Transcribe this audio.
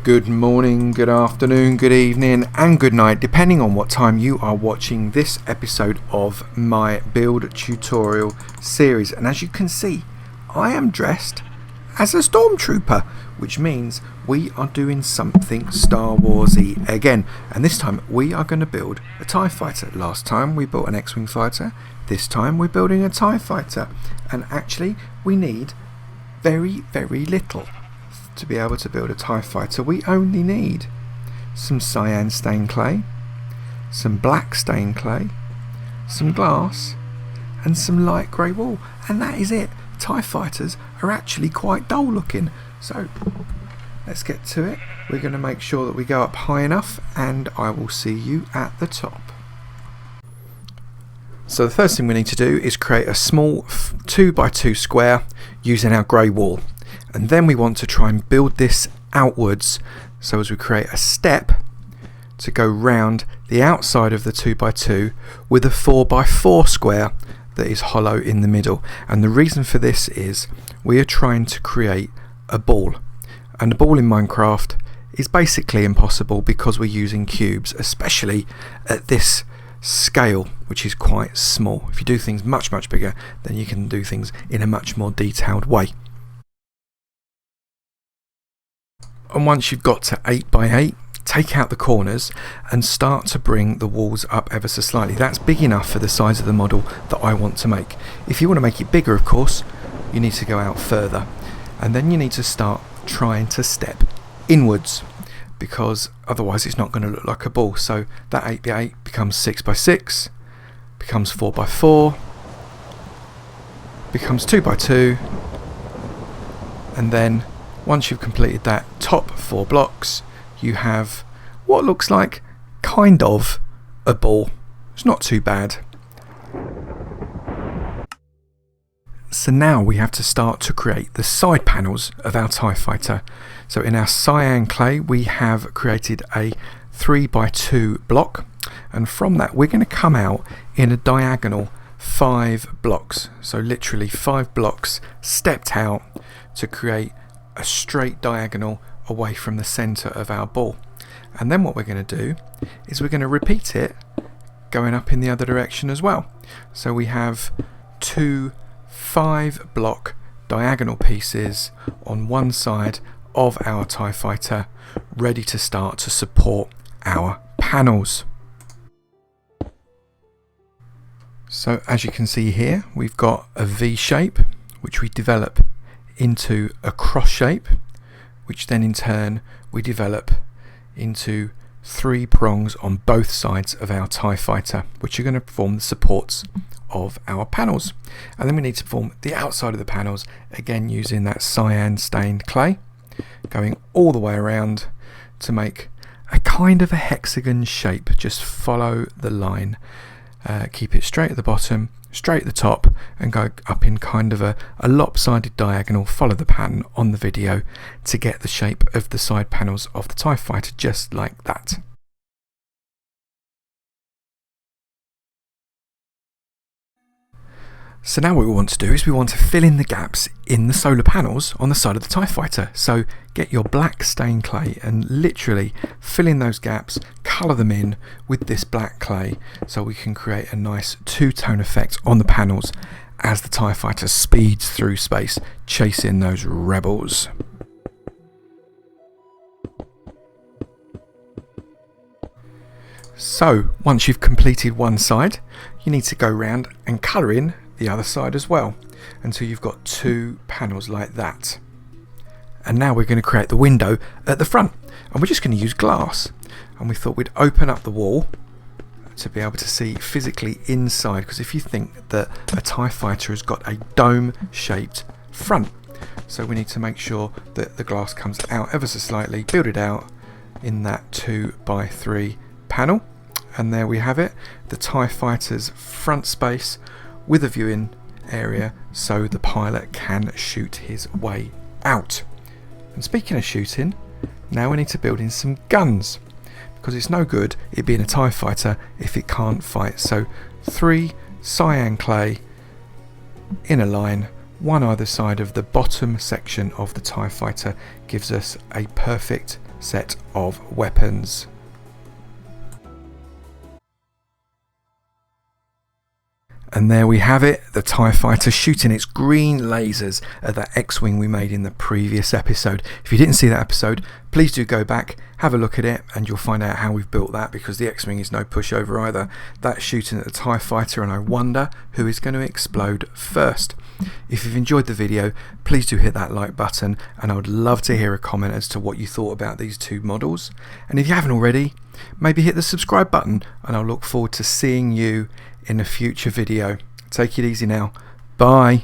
Good morning, good afternoon, good evening and good night, depending on what time you are watching this episode of my build tutorial series. And as you can see, I am dressed as a stormtrooper, which means we are doing something Star Wars-y again. And this time we are going to build a TIE fighter. Last time we built an X-Wing fighter, this time we're building a TIE fighter. And actually we need very, very little to be able to build a TIE fighter. We only need some cyan stained clay, some black stained clay, some glass and some light grey wool, and that is it. TIE fighters are actually quite dull looking, so let's get to it. We're going to make sure that we go up high enough and I will see you at the top. So the first thing we need to do is create a small 2x2 square using our grey wool. And then we want to try and build this outwards, so as we create a step to go round the outside of the 2x2 with a 4x4 square that is hollow in the middle. And the reason for this is we are trying to create a ball, and a ball in Minecraft is basically impossible because we're using cubes, especially at this scale, which is quite small. If you do things much bigger, then you can do things in a much more detailed way. And once you've got to 8x8, take out the corners and start to bring the walls up ever so slightly. That's big enough for the size of the model that I want to make. If you want to make it bigger, of course, you need to go out further. And then you need to start trying to step inwards, because otherwise it's not going to look like a ball. So that 8x8 becomes 6x6, becomes 4x4, becomes 2x2, and then once you've completed that top 4 blocks, you have what looks like kind of a ball. It's not too bad. So now we have to start to create the side panels of our TIE fighter. So in our cyan clay we have created a 3x2 block, and from that we're going to come out in a diagonal 5 blocks. So literally 5 blocks stepped out to create a straight diagonal away from the center of our ball. And then what we're going to do is we're going to repeat it going up in the other direction as well. So we have 2 5-block diagonal pieces on one side of our TIE fighter, ready to start to support our panels. So as you can see here, we've got a V shape which we develop into a cross shape, which then in turn we develop into 3 prongs on both sides of our TIE fighter, which are going to form the supports of our panels. And then we need to form the outside of the panels, again using that cyan stained clay, going all the way around to make a kind of a hexagon shape. Just follow the line, keep it straight at the bottom, straight at the top, and go up in kind of a lopsided diagonal. Follow the pattern on the video to get the shape of the side panels of the TIE fighter, just like that. So now what we want to do is we want to fill in the gaps in the solar panels on the side of the TIE fighter. So get your black stained clay and literally fill in those gaps, colour them in with this black clay so we can create a nice two-tone effect on the panels as the TIE fighter speeds through space, chasing those rebels. So once you've completed one side, you need to go round and colour in the other side as well until you've got 2 panels like that. And now we're going to create the window at the front, and we're just going to use glass. And we thought we'd open up the wall to be able to see physically inside, because if you think that a TIE fighter has got a dome shaped front, so we need to make sure that the glass comes out ever so slightly, build it out in that 2x3 panel. And there we have it, the TIE fighter's front space with a viewing area so the pilot can shoot his way out. And speaking of shooting, now we need to build in some guns, because it's no good it being a TIE fighter if it can't fight. So 3 cyan clay in a line, one either side of the bottom section of the TIE fighter, gives us a perfect set of weapons. And there we have it, the TIE Fighter shooting its green lasers at that X-Wing we made in the previous episode. If you didn't see that episode, please do go back, have a look at it, and you'll find out how we've built that, because the X-Wing is no pushover either. That's shooting at the TIE Fighter, and I wonder who is going to explode first. If you've enjoyed the video, please do hit that like button, and I would love to hear a comment as to what you thought about these two models. And if you haven't already, maybe hit the subscribe button, and I'll look forward to seeing you in a future video. Take it easy now. Bye.